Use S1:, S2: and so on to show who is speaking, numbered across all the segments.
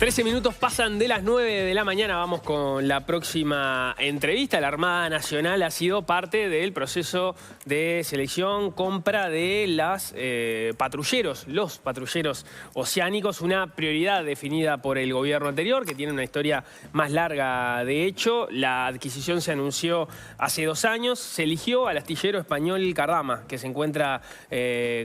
S1: 13 minutos pasan de las 9 de la mañana. Vamos con la próxima entrevista. La Armada Nacional ha sido parte del proceso de selección, compra de los patrulleros oceánicos. Una prioridad definida por el gobierno anterior, que tiene una historia más larga de hecho. La adquisición se anunció hace 2 años. Se eligió al astillero español Cardama, que se encuentra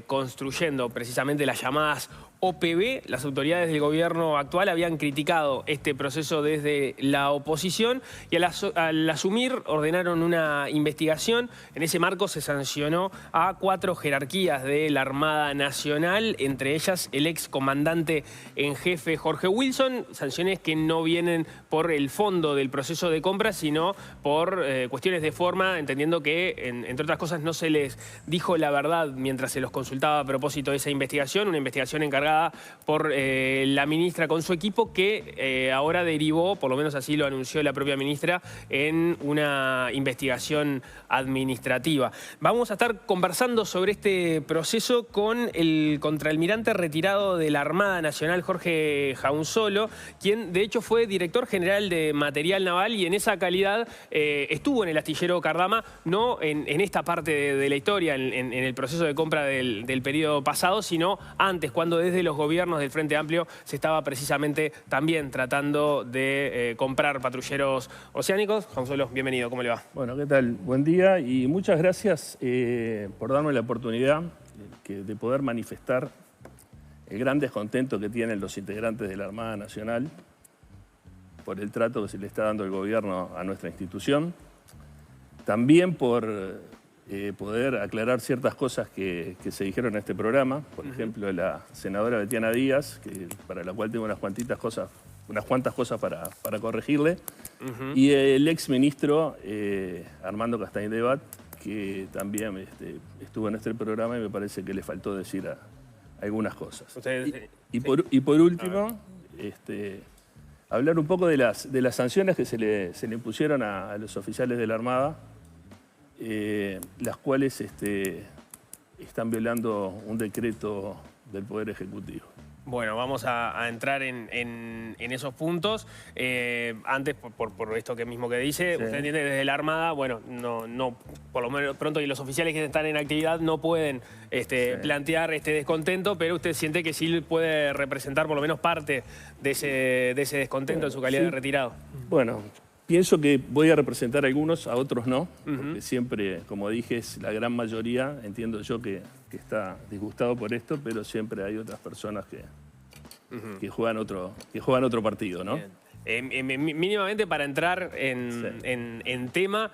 S1: construyendo precisamente las llamadas OPB. Las autoridades del gobierno actual habían criticado este proceso desde la oposición y al asumir ordenaron una investigación. En ese marco se sancionó a 4 jerarquías de la Armada Nacional, entre ellas el ex comandante en jefe Jorge Wilson. Sanciones que no vienen por el fondo del proceso de compra, sino por cuestiones de forma, entendiendo que, entre otras cosas, no se les dijo la verdad mientras se los consultaba a propósito de esa investigación, una investigación encargada por la ministra con su equipo, que ahora derivó, por lo menos así lo anunció la propia ministra, en una investigación administrativa. Vamos a estar conversando sobre este proceso con el contraalmirante retirado de la Armada Nacional, Jorge Jaunsolo, quien de hecho fue director general de material naval y en esa calidad estuvo en el astillero Cardama, no en esta parte de la historia, en el proceso de compra del periodo pasado, sino antes, cuando desde los gobiernos del Frente Amplio se estaba precisamente también tratando de comprar patrulleros oceánicos. Jaunsolo, bienvenido, ¿cómo le va?
S2: Bueno, ¿qué tal? Buen día y muchas gracias por darme la oportunidad de poder manifestar el gran descontento que tienen los integrantes de la Armada Nacional por el trato que se le está dando el gobierno a nuestra institución. También por poder aclarar ciertas cosas que se dijeron en este programa. Por ejemplo, la senadora Betiana Díaz, para la cual tengo unas cuantas cosas para corregirle. Y el ex ministro Armando Castañebat, que también estuvo en este programa y me parece que le faltó decir algunas cosas. Y por último, hablar un poco de las sanciones que se le impusieron a los oficiales de la Armada, las cuales están violando un decreto del Poder Ejecutivo.
S1: Bueno, vamos a entrar en esos puntos. Antes, por esto mismo que dice, sí. Usted entiende desde la Armada, bueno, no, por lo menos pronto, y los oficiales que están en actividad no pueden sí. plantear este descontento, pero usted siente que sí puede representar por lo menos parte de ese descontento en su calidad de retirado.
S2: Bueno, pienso que voy a representar a algunos, a otros no, porque siempre, como dije, es la gran mayoría, entiendo yo que está disgustado por esto, pero siempre hay otras personas que juegan otro partido, ¿no?
S1: Mínimamente para entrar en tema,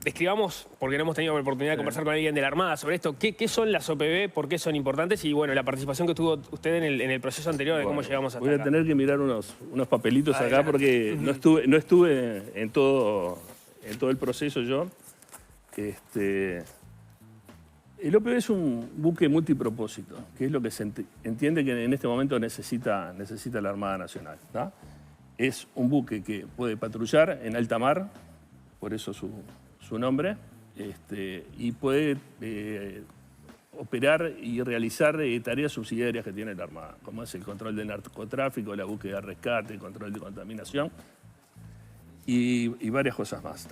S1: describamos, porque no hemos tenido la oportunidad de conversar con alguien de la Armada sobre esto, ¿qué son las OPB, por qué son importantes? Y bueno, la participación que tuvo usted en el proceso anterior, de cómo llegamos hasta acá.
S2: Voy a tener que mirar unos papelitos acá porque no estuve en todo el proceso yo. El OPB es un buque multipropósito, que es lo que se entiende que en este momento necesita la Armada Nacional, ¿no? Es un buque que puede patrullar en alta mar, por eso su nombre, y puede operar y realizar tareas subsidiarias que tiene la Armada, como es el control del narcotráfico, la búsqueda de rescate, el control de contaminación y varias cosas más.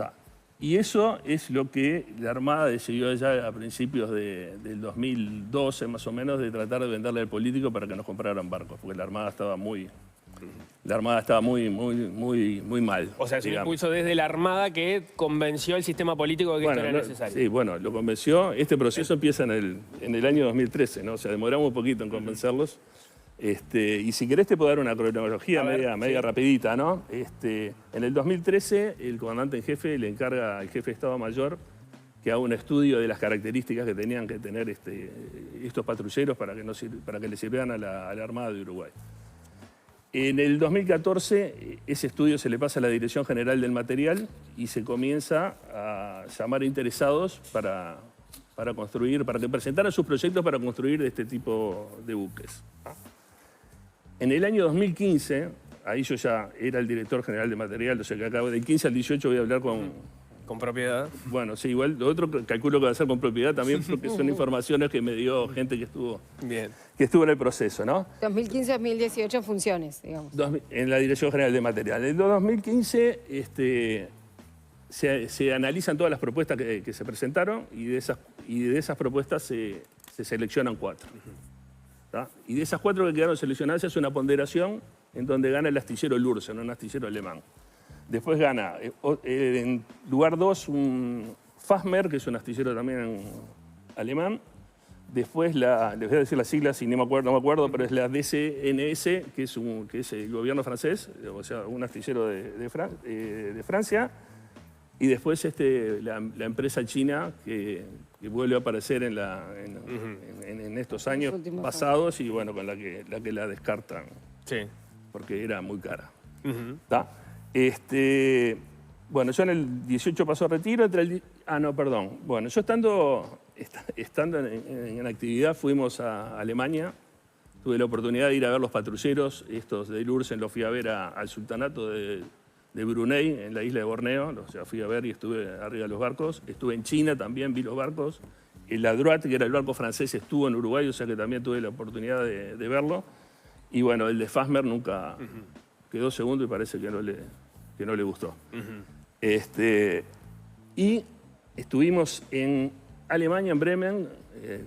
S2: Y eso es lo que la Armada decidió ya a principios del 2012, más o menos, de tratar de venderle al político para que nos compraran barcos, porque la Armada estaba muy mal. O sea, es un
S1: impulso desde la Armada que convenció al sistema político de que esto era necesario.
S2: Sí, bueno, lo convenció. Este proceso empieza en el año 2013, ¿no? O sea, demoramos un poquito en convencerlos. Y si querés te puedo dar una cronología media rapidita, ¿no? En el 2013 el comandante en jefe le encarga al jefe de Estado Mayor que haga un estudio de las características que tenían que tener estos patrulleros para que le sirvieran a la Armada de Uruguay. En el 2014 ese estudio se le pasa a la Dirección General del Material y se comienza a llamar interesados para que presentaran sus proyectos para construir este tipo de buques. En el año 2015, ahí yo ya era el director general de material, o sea que acabo del 15 al 18 voy a hablar
S1: Con propiedad.
S2: Bueno, sí, igual lo otro calculo que va a ser con propiedad también porque son informaciones que me dio gente que estuvo en el proceso, ¿no?
S3: 2015-2018 en funciones, digamos.
S2: En la Dirección General de Material. En el 2015 se analizan todas las propuestas que se presentaron y de esas propuestas se seleccionan 4. ¿Tá? Y de esas 4 que quedaron seleccionadas se hace una ponderación en donde gana el astillero Lürsen, un astillero alemán. Después gana, en lugar 2, un Fastmer, que es un astillero también alemán. Después, les voy a decir las siglas, si no me acuerdo, pero es la DCNS, que es el gobierno francés, o sea, un astillero de Francia. Y después la empresa china que vuelve a aparecer en estos años pasados y bueno, con la que la descartan, porque era muy cara. ¿Tá? Bueno, yo en el 18 pasó a retiro, Bueno, yo estando en actividad fuimos a Alemania, tuve la oportunidad de ir a ver los patrulleros, estos de Lürsen, los fui a ver al sultanato de Brunei, en la isla de Borneo, o sea, fui a ver y estuve arriba de los barcos. Estuve en China también, vi los barcos. El Adroit, que era el barco francés, estuvo en Uruguay, o sea que también tuve la oportunidad de verlo. Y bueno, el de Fastmer nunca quedó segundo y parece que no le gustó. Y estuvimos en Alemania, en Bremen,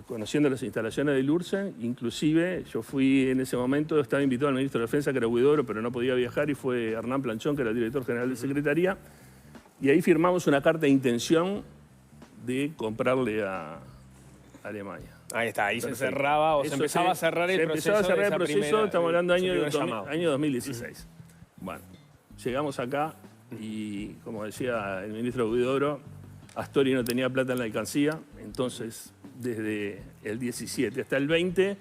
S2: conociendo las instalaciones de Lürsen. Inclusive yo fui en ese momento, estaba invitado al ministro de Defensa, que era Huidobro, pero no podía viajar, y fue Hernán Planchón, que era el director general de Secretaría. Y ahí firmamos una carta de intención de comprarle a Alemania.
S1: Ahí está, ahí se cerraba o se empezaba a cerrar el proceso.
S2: Empezaba a cerrar el proceso, estamos hablando del año 2016. Bueno, llegamos acá y, como decía el ministro Huidobro, Astori no tenía plata en la alcancía, entonces desde el 17 hasta el 20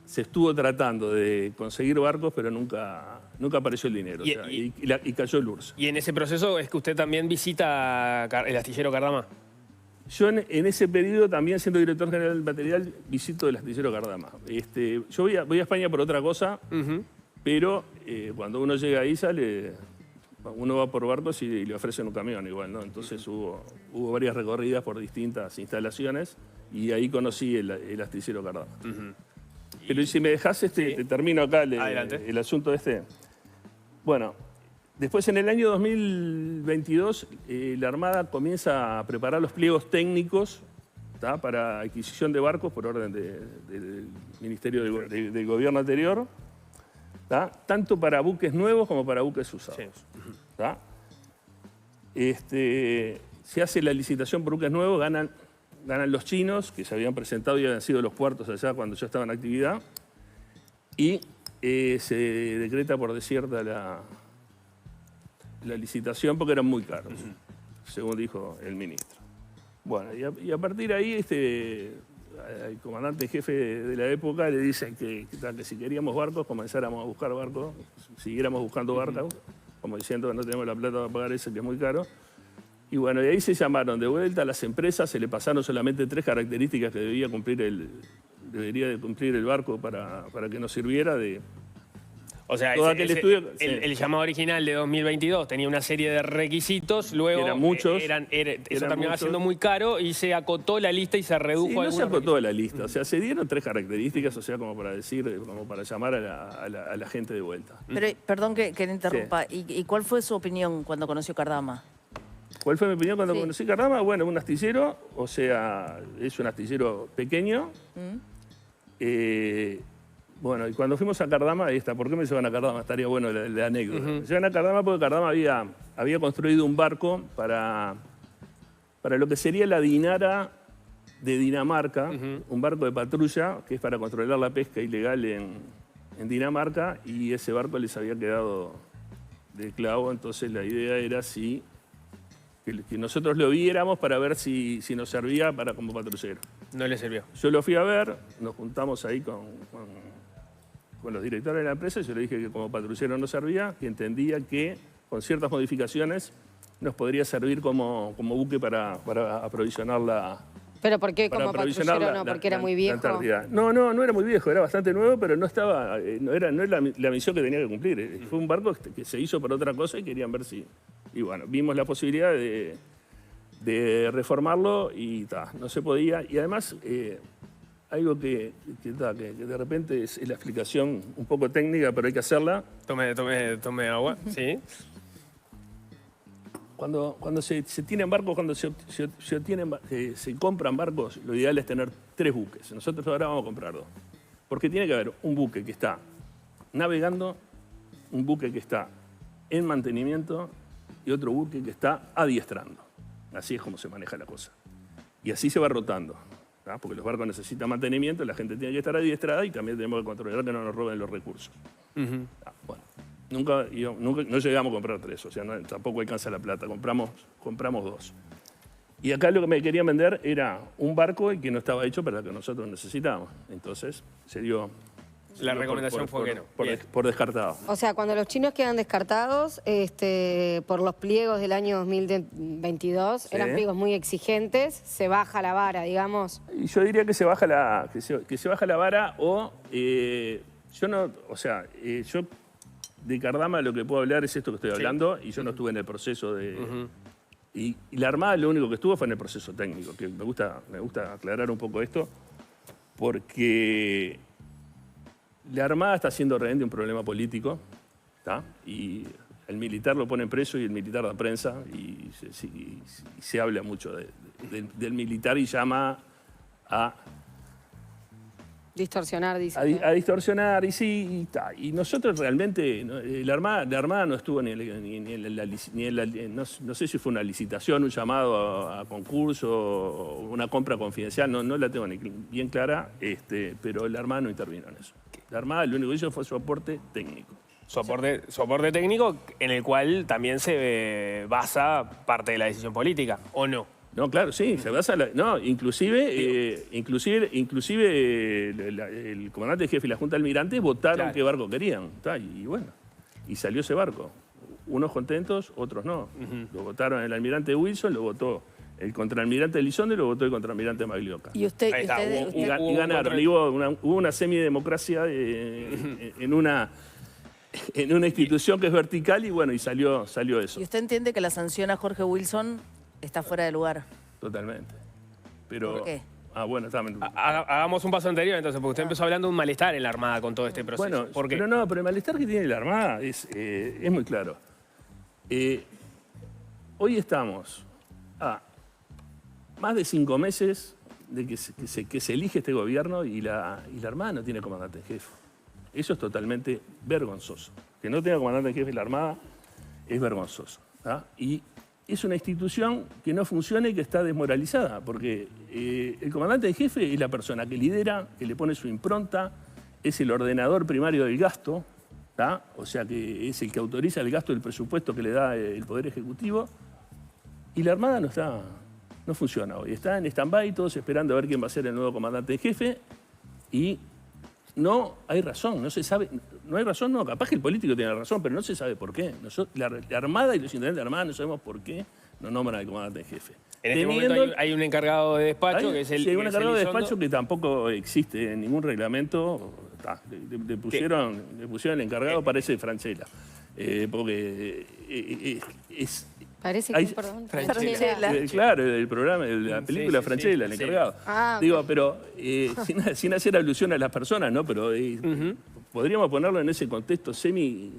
S2: se estuvo tratando de conseguir barcos, pero nunca apareció el dinero, y cayó el URSS.
S1: ¿Y en ese proceso es que usted también visita el astillero Cardama?
S2: Yo en ese periodo, también siendo director general del material, visito el astillero Cardama. Yo voy a España por otra cosa, pero cuando uno llega ahí uno va por barcos y le ofrecen un camión igual, ¿no? Entonces hubo varias recorridas por distintas instalaciones y ahí conocí el astillero Cardama. Pero si me dejás, te termino acá el asunto Bueno, después en el año 2022 la Armada comienza a preparar los pliegos técnicos, ¿tá?, para adquisición de barcos por orden del Ministerio del Gobierno anterior, ¿tá?, tanto para buques nuevos como para buques usados. ¿Tá? Se hace la licitación por buques nuevos, ganan los chinos, que se habían presentado y habían sido los puertos allá cuando yo estaba en actividad, y se decreta por desierta la licitación porque eran muy caros, según dijo el ministro. Bueno, y a partir de ahí el comandante jefe de la época le dice que si queríamos barcos, comenzáramos a buscar barcos, siguiéramos buscando barcos, como diciendo que no tenemos la plata para pagar ese que es muy caro. Y bueno, y ahí se llamaron de vuelta a las empresas, se le pasaron solamente 3 características que debería cumplir el barco para que nos sirviera de...
S1: O sea, el llamado original de 2022 tenía una serie de requisitos, luego
S2: eran muchos,
S1: eso terminaba siendo muy caro y se acotó la lista y se redujo.
S2: Sí, no se acotó la lista, o sea, se dieron 3 características, o sea, como para llamar a la gente de vuelta.
S4: Pero, perdón que le interrumpa, ¿y cuál fue su opinión cuando conoció Cardama?
S2: ¿Cuál fue mi opinión cuando conocí Cardama? Bueno, un astillero, o sea, es un astillero pequeño. Bueno, y cuando fuimos a Cardama, ahí está, ¿por qué me llevan a Cardama? Estaría bueno la anécdota. Me llevan a Cardama porque Cardama había construido un barco para lo que sería la Dinara de Dinamarca, un barco de patrulla que es para controlar la pesca ilegal en Dinamarca, y ese barco les había quedado de clavo, entonces la idea era que nosotros lo viéramos para ver si nos servía como patrullero.
S1: No le sirvió.
S2: Yo lo fui a ver, nos juntamos ahí con los directores de la empresa, y yo le dije que como patrullero no servía, que entendía que con ciertas modificaciones nos podría servir como buque para aprovisionar la...
S3: ¿Pero por qué como patrullero no? ¿Porque era muy viejo?
S2: No era muy viejo, era bastante nuevo, pero no era la misión que tenía que cumplir. Fue un barco que se hizo para otra cosa y querían ver si... Y bueno, vimos la posibilidad de de reformarlo y no se podía. Y además, algo que de repente es la explicación un poco técnica, pero hay que hacerla.
S1: Tome agua, sí.
S2: Cuando se tienen barcos, cuando se compran barcos, lo ideal es tener 3 buques. Nosotros ahora vamos a comprar 2. Porque tiene que haber un buque que está navegando, un buque que está en mantenimiento y otro buque que está adiestrando. Así es como se maneja la cosa. Y así se va rotando, ¿tá? Porque los barcos necesitan mantenimiento, la gente tiene que estar adiestrada y también tenemos que controlar que no nos roben los recursos. Bueno. Nunca no llegamos a comprar 3, o sea, tampoco alcanza la plata, compramos 2. Y acá lo que me querían vender era un barco que no estaba hecho para lo que nosotros necesitábamos. Entonces se dio...
S1: La recomendación fue que no.
S2: Por descartado.
S3: O sea, cuando los chinos quedan descartados por los pliegos del año 2022, sí, eran pliegos muy exigentes, se baja la vara, digamos.
S2: Y yo diría que se baja la vara o... yo de Cardama lo que puedo hablar es esto que estoy hablando, y yo no estuve en el proceso de... Y la Armada lo único que estuvo fue en el proceso técnico, que me gusta aclarar un poco esto, porque la Armada está haciendo realmente un problema político, ¿tá? Y el militar lo pone preso y el militar da prensa, y se habla mucho del militar y llama a...
S3: Distorsionar, dice.
S2: A distorsionar, y sí, y nosotros realmente, la Armada no estuvo no sé si fue una licitación, un llamado a concurso, una compra confidencial, no la tengo ni bien clara, pero la Armada no intervino en eso. La Armada lo único que hizo fue su aporte técnico.
S1: Soporte técnico en el cual también se basa parte de la decisión política, ¿o no?
S2: No, claro, sí, se basa inclusive el comandante jefe y la Junta de Almirantes votaron qué barco querían, y bueno, y salió ese barco. Unos contentos, otros no. Lo votaron el almirante Wilson, lo votó el contraalmirante Elizondo y lo votó el contraalmirante Maglioca.
S4: Y
S2: ganaron. Y hubo una semidemocracia en una institución que es vertical y bueno, y salió eso.
S4: ¿Y usted entiende que la sanción a Jorge Wilson está fuera de lugar?
S2: Totalmente. Pero,
S4: ¿por qué?
S2: Bueno,
S1: hagamos un paso anterior entonces, porque usted empezó hablando de un malestar en la Armada con todo este proceso.
S2: Bueno,
S1: ¿por qué?
S2: pero el malestar que tiene la Armada es muy claro. Hoy estamos a más de 5 meses de que se elige este gobierno y la Armada no tiene comandante en jefe. Eso es totalmente vergonzoso. Que no tenga comandante en jefe la Armada es vergonzoso, ¿tá? Y es una institución que no funciona y que está desmoralizada, porque el comandante en jefe es la persona que lidera, que le pone su impronta, es el ordenador primario del gasto, ¿tá? O sea que es el que autoriza el gasto del presupuesto que le da el Poder Ejecutivo, y la Armada no funciona hoy. Está en stand-by, todos esperando a ver quién va a ser el nuevo comandante en jefe, y no hay razón, no se sabe, no hay razón, no, capaz que el político tiene razón, pero no se sabe por qué. La Armada y los intendentes de la Armada no sabemos por qué no nombran al comandante en jefe.
S1: En este momento hay un encargado de despacho que es el...
S2: Sí, hay un encargado de despacho que tampoco existe en ningún reglamento. Le pusieron el encargado, parece Franchella. Porque es...
S3: Parece que, perdón,
S4: Franchella.
S2: Claro, el programa, la película Franchella, el encargado. Digo, pero sin hacer alusión a las personas, ¿no? Pero podríamos ponerlo en ese contexto semi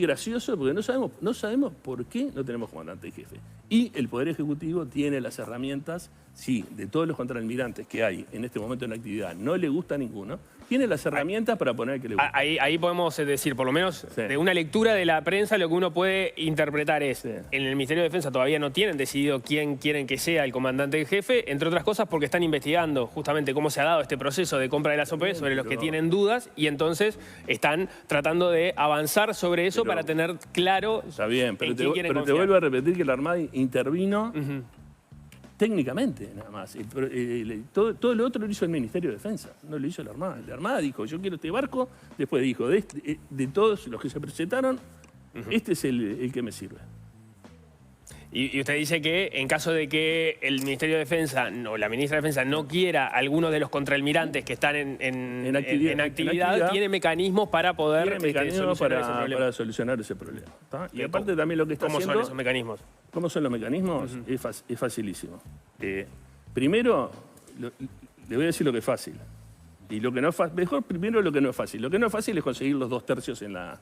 S2: gracioso, porque no sabemos por qué no tenemos comandante en jefe. Y el Poder Ejecutivo tiene las herramientas, sí, de todos los contraalmirantes que hay en este momento en la actividad, no le gusta a ninguno, tiene las herramientas para poner que le gusta.
S1: Ahí podemos decir, por lo menos de una lectura de la prensa, lo que uno puede interpretar es, en el Ministerio de Defensa todavía no tienen decidido quién quieren que sea el comandante en jefe, entre otras cosas porque están investigando justamente cómo se ha dado este proceso de compra de las OP sobre los que tienen dudas, y entonces están tratando de avanzar sobre eso para tener claro.
S2: Está bien, pero te vuelvo a repetir que la Armada intervino técnicamente nada más. Todo lo otro lo hizo el Ministerio de Defensa, no lo hizo la Armada. La Armada dijo, yo quiero este barco, después dijo, de todos los que se presentaron, este es el que me sirve.
S1: Y usted dice que en caso de que el Ministerio de Defensa o la ministra de Defensa no quiera algunos de los contraalmirantes que están en actividad, tiene mecanismos para poder
S2: para solucionar ese problema. ¿Tá? Y aparte también lo que está haciendo...
S1: ¿Cómo son esos mecanismos?
S2: ¿Cómo son los mecanismos? Es facilísimo. Primero, le voy a decir lo que es fácil. Y lo que no es fácil, mejor primero lo que no es fácil. Lo que no es fácil es conseguir los 2/3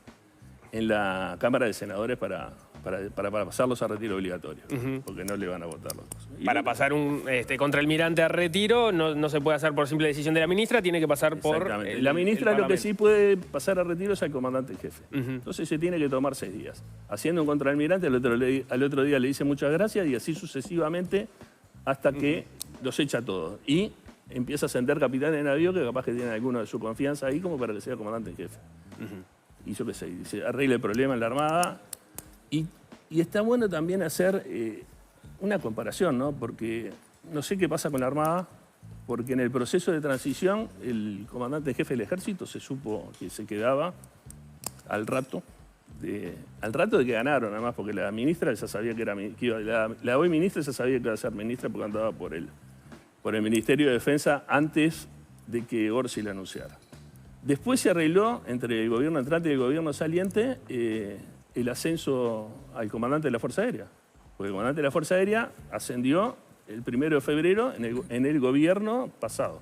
S2: en la Cámara de Senadores para pasarlos a retiro obligatorio, porque no le van a votar los dos.
S1: Para pasar un contraalmirante a retiro no se puede hacer por simple decisión de la ministra, tiene que pasar por
S2: la ministra lo que sí puede pasar a retiro es al comandante en jefe. Entonces se tiene que tomar 6 días. Haciendo un contraalmirante, al otro día le dice muchas gracias y así sucesivamente hasta que los echa todos. Y empieza a ascender capitán de navío que capaz que tiene alguno de su confianza ahí como para que sea comandante en jefe. Y yo qué sé, dice, arregle el problema en la Armada. Y está bueno también hacer una comparación, ¿no? Porque no sé qué pasa con la Armada, porque en el proceso de transición el comandante en jefe del Ejército se supo que se quedaba al rato de que ganaron, además, porque la ministra ya sabía la hoy ministra ya sabía que iba a ser ministra porque andaba por el Ministerio de Defensa antes de que Orsi la anunciara. Después se arregló entre el gobierno entrante y el gobierno saliente el ascenso al comandante de la Fuerza Aérea. Porque el comandante de la Fuerza Aérea ascendió el 1 de febrero en el gobierno pasado.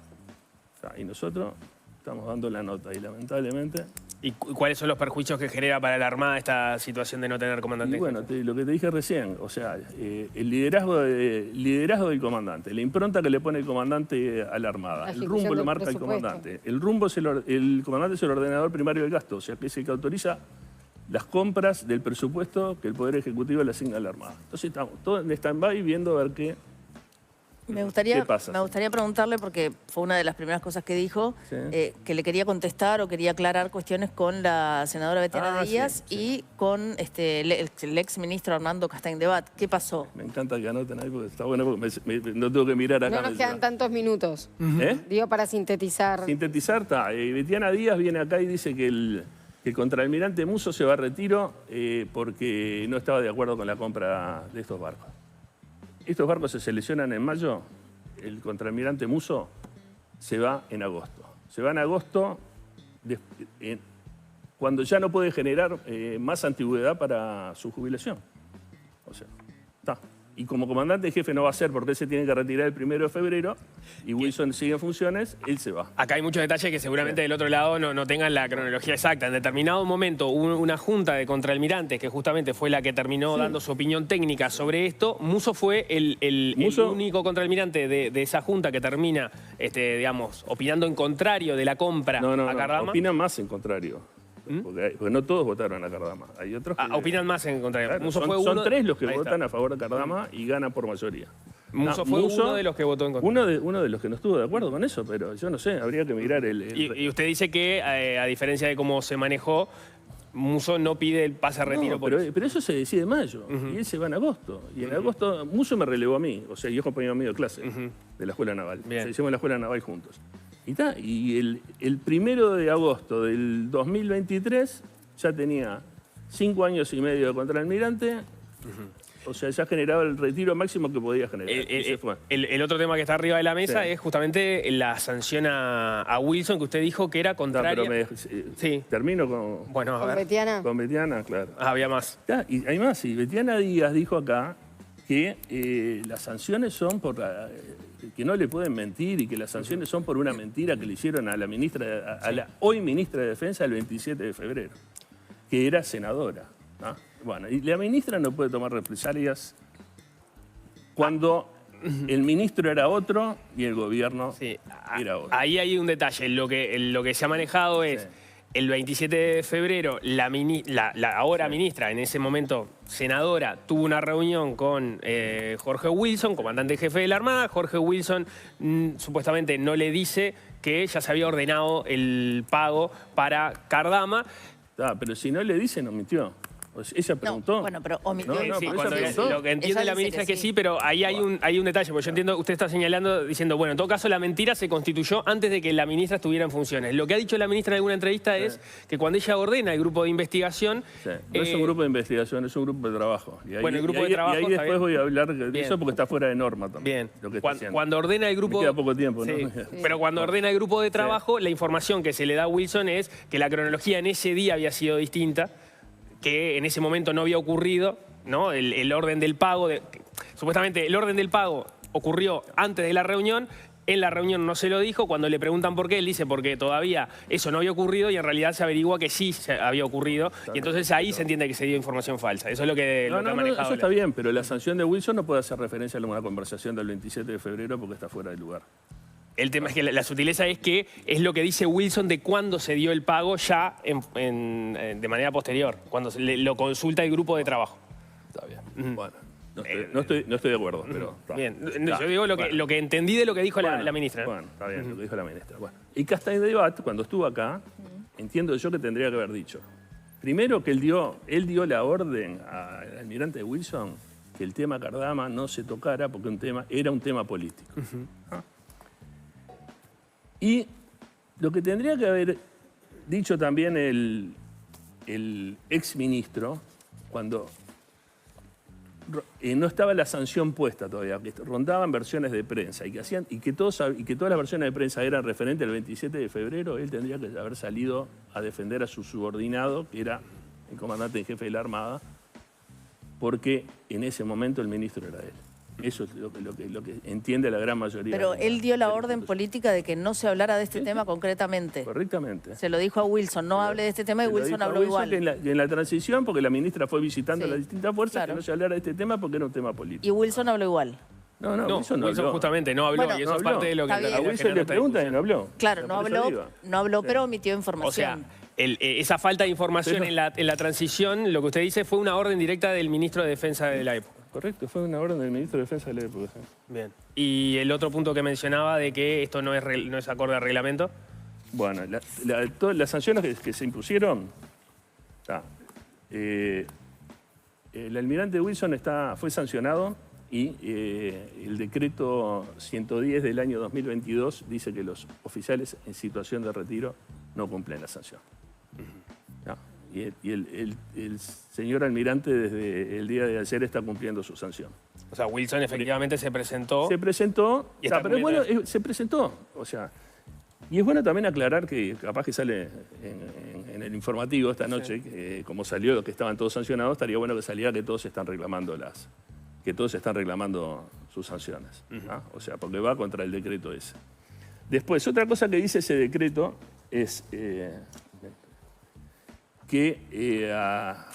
S2: O sea, y nosotros estamos dando la nota y lamentablemente...
S1: ¿Y cuáles son los perjuicios que genera para la Armada esta situación de no tener comandante?
S2: Y bueno, lo que te dije recién, o sea, el liderazgo del comandante, la impronta que le pone el comandante a la Armada, el rumbo lo marca el comandante. El comandante es el ordenador primario del gasto, o sea, que es el que autoriza las compras del presupuesto que el Poder Ejecutivo le asigna a la Armada. Entonces estamos todos en stand-by viendo a ver qué pasa.
S4: Me gustaría preguntarle, porque fue una de las primeras cosas que dijo, que le quería contestar o quería aclarar cuestiones con la senadora Betiana Díaz y con el ex ministro Hernando Castaing-Debat. ¿Qué pasó?
S2: Me encanta que anoten ahí porque está bueno porque no tengo que mirar acá.
S3: No nos quedan tantos minutos. Digo, para sintetizar.
S2: Sintetizar, está. Betiana Díaz viene acá y dice que el contraalmirante Musso se va a retiro porque no estaba de acuerdo con la compra de estos barcos. Estos barcos se seleccionan en mayo, el contraalmirante Musso se va en agosto. Se va en agosto cuando ya no puede generar más antigüedad para su jubilación. O sea, está. Y como comandante en jefe no va a ser porque él se tiene que retirar el 1 de febrero y Wilson sigue en funciones, él se va.
S1: Acá hay muchos detalles que seguramente del otro lado no tengan la cronología exacta. En determinado momento hubo una junta de contraalmirantes que justamente fue la que terminó dando su opinión técnica sobre esto. Musso fue el único contraalmirante de esa junta que termina, digamos, opinando en contrario de la compra a Cardama.
S2: No, opinan más en contrario. Porque no todos votaron a Cardama. Hay otros que...
S1: opinan más en contrario.
S2: Claro, son 3 los que votan a favor de Cardama y ganan por mayoría.
S1: Musso fue uno de los que votó en contra.
S2: Uno de los que no estuvo de acuerdo con eso, pero yo no sé, habría que mirar
S1: Y usted dice que, a diferencia de cómo se manejó, Musso no pide el pase a retiro.
S2: Pero eso se decide en mayo, y él se va en agosto. Y en agosto Musso me relevó a mí, o sea, yo compañero mío de clase de la Escuela Naval. O sea, hicimos la Escuela Naval juntos. Y el 1 de agosto del 2023 ya tenía 5 años y medio de contraalmirante. O sea, ya generaba el retiro máximo que podía generar.
S1: El otro tema que está arriba de la mesa es justamente la sanción a Wilson, que usted dijo que era contraria.
S2: Termino con...
S3: Bueno, a ver. Betiana.
S2: Con Betiana, claro.
S1: Había más.
S2: Y hay más. Y Betiana Díaz dijo acá que las sanciones son por que no le pueden mentir y que las sanciones son por una mentira que le hicieron a la ministra, a la hoy ministra de Defensa el 27 de febrero, que era senadora. Bueno, y la ministra no puede tomar represalias cuando el ministro era otro y el gobierno era otro.
S1: Ahí hay un detalle. Lo que se ha manejado es... El 27 de febrero, la ahora ministra, en ese momento senadora, tuvo una reunión con Jorge Wilson, comandante jefe de la Armada. Jorge Wilson supuestamente no le dice que ya se había ordenado el pago para Cardama.
S2: Pero si no le dice, no mintió. Pues ella preguntó.
S4: No, bueno, pero omitió.
S1: Sí,
S2: pero
S1: cuando
S2: ella preguntó.
S1: lo que entiende
S4: Ella
S1: la
S4: dice
S1: ministra es
S4: que
S1: que
S4: sí.
S1: sí, pero ahí hay un detalle, porque yo entiendo, usted está señalando, diciendo, bueno, en todo caso la mentira se constituyó antes de que la ministra estuviera en funciones. Lo que ha dicho la ministra en alguna entrevista es que cuando ella ordena el grupo de investigación...
S2: Sí. No es un grupo de investigación, es un grupo de trabajo. Y ahí,
S1: Bueno, el grupo de trabajo
S2: y ahí
S1: está
S2: después
S1: bien.
S2: voy a hablar de
S1: Bien.
S2: eso porque está fuera de norma también.
S1: Bien,
S2: Lo que está haciendo.
S1: cuando ordena el grupo...
S2: Me queda poco tiempo, ¿no?
S1: Sí. Pero cuando ordena el grupo de trabajo, la información que se le da a Wilson es que la cronología en ese día había sido distinta, que en ese momento no había ocurrido, ¿no? El orden del pago, supuestamente el orden del pago ocurrió antes de la reunión. En la reunión no se lo dijo, cuando le preguntan por qué, él dice porque todavía eso no había ocurrido y en realidad se averigua que sí se había ocurrido. Y entonces ahí se entiende que se dio información falsa. Eso es lo que, lo que ha manejado.
S2: Eso está bien, pero la sanción de Wilson no puede hacer referencia a una conversación del 27 de febrero porque está fuera de lugar.
S1: El tema es que la sutileza es que es lo que dice Wilson de cuándo se dio el pago ya de manera posterior, cuando lo consulta el grupo de trabajo.
S2: Está bien. Bueno, no estoy de acuerdo, pero...
S1: Bien, yo digo lo que entendí de lo que dijo la ministra.
S2: Bueno, está bien, lo que dijo la ministra. Bueno. Y Castaing de Bat, cuando estuvo acá, entiendo yo que tendría que haber dicho. Primero que él dio la orden al almirante Wilson que el tema Cardama no se tocara porque era un tema político. ¿Ah? Y lo que tendría que haber dicho también el exministro, cuando no estaba la sanción puesta todavía, que rondaban versiones de prensa y que todas las versiones de prensa eran referentes al 27 de febrero, él tendría que haber salido a defender a su subordinado, que era el comandante en jefe de la Armada, porque en ese momento el ministro era él. Eso es lo que entiende la gran mayoría.
S4: Pero él dio la orden política de que no se hablara de este tema concretamente.
S2: Correctamente.
S4: Se lo dijo a Wilson, no hable de este tema y Wilson habló igual.
S2: En la transición, porque la ministra fue visitando
S4: Sí,
S2: las distintas fuerzas,
S4: claro.
S2: que no se hablara de este tema porque era un tema político.
S4: Y Wilson habló igual.
S2: No,
S1: Wilson
S2: habló.
S1: justamente no habló
S4: Bueno,
S1: y eso
S2: no
S1: es parte
S2: habló.
S1: de lo que...
S4: Está bien.
S2: A Wilson le preguntan y no habló.
S4: Claro,
S2: La presa viva.
S4: no habló, pero omitió
S1: O sea,
S4: información.
S1: esa falta de información en la transición, lo que usted dice, fue una orden directa del ministro de Defensa de la época.
S2: Correcto, fue una orden del ministro de Defensa de la época. Sí.
S1: Bien. Y el otro punto que mencionaba de que esto no es acorde al reglamento.
S2: Bueno, todas las sanciones que se impusieron, el almirante Wilson fue sancionado y el decreto 110 del año 2022 dice que los oficiales en situación de retiro no cumplen la sanción. Y el señor almirante desde el día de ayer está cumpliendo su sanción.
S1: O sea, Wilson efectivamente se presentó.
S2: Se presentó,
S1: Y está
S2: pero es bueno,
S1: cumpliendo.
S2: se presentó. O sea, y es bueno también aclarar que capaz que sale en el informativo esta noche, que, como salió que estaban todos sancionados, estaría bueno que saliera que todos están reclamando sus sanciones. ¿Ah? O sea, porque va contra el decreto ese. Después, otra cosa que dice ese decreto es que a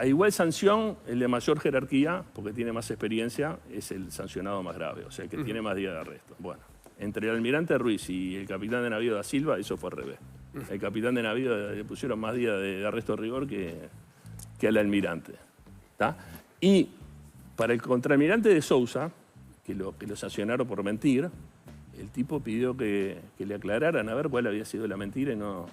S2: igual sanción, el de mayor jerarquía, porque tiene más experiencia, es el sancionado más grave, o sea, el que tiene más días de arresto. Bueno, entre el almirante Ruiz y el capitán de navío da Silva, eso fue al revés. El capitán de navío le pusieron más días de arresto de rigor que al almirante. ¿Tá? Y para el contraalmirante de Sousa, que lo sancionaron por mentir, el tipo pidió que le aclararan a ver cuál había sido la mentira y no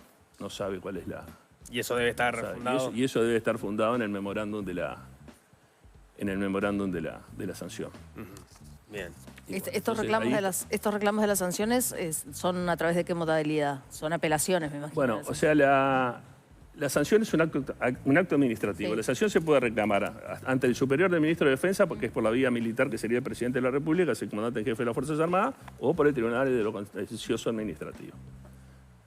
S2: sabe cuál es la...
S1: Y eso debe estar fundado.
S2: Y eso debe estar fundado en el memorándum de la sanción.
S1: Bien.
S4: Estos reclamos de las sanciones son a través de qué modalidad? Son apelaciones, me imagino.
S2: Bueno, o sea, la sanción es un acto administrativo.
S4: Sí.
S2: La sanción se puede reclamar ante el superior del ministro de Defensa, porque es por la vía militar, que sería el presidente de la República, es el comandante en jefe de las Fuerzas Armadas, o por el Tribunal de lo Contencioso Administrativo.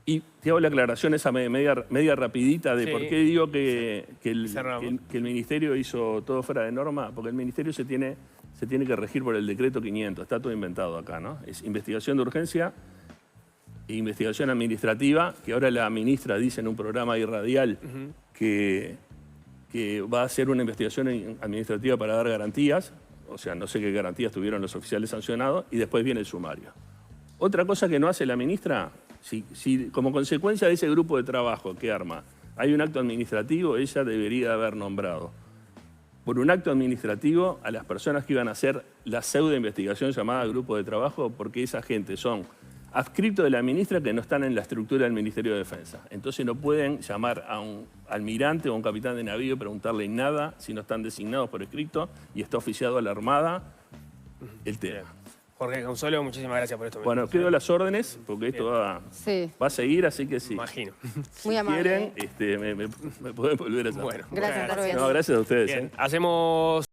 S2: Y te hago la aclaración esa media rapidita de por qué digo que el Ministerio hizo todo fuera de norma, porque el Ministerio se tiene que regir por el decreto 500, está todo inventado acá, ¿no? Es investigación de urgencia e investigación administrativa, que ahora la ministra dice en un programa irradial que va a hacer una investigación administrativa para dar garantías, o sea, no sé qué garantías tuvieron los oficiales sancionados, y después viene el sumario. Otra cosa que no hace la ministra, si como consecuencia de ese grupo de trabajo que arma hay un acto administrativo, ella debería haber nombrado por un acto administrativo a las personas que iban a hacer la pseudo investigación llamada grupo de trabajo, porque esa gente son adscriptos de la ministra que no están en la estructura del Ministerio de Defensa. Entonces no pueden llamar a un almirante o a un capitán de navío y preguntarle nada si no están designados por escrito y está oficiado a la Armada el tema.
S1: Jorge Consuelo, muchísimas gracias por esto.
S2: Bueno, quedo a las órdenes porque esto va a seguir, así que sí.
S1: Imagino.
S3: Muy
S2: Si
S3: amable.
S2: quieren, me pueden volver a llamar.
S1: Bueno,
S3: Gracias por venir.
S2: No, gracias a ustedes.
S1: Bien, hacemos...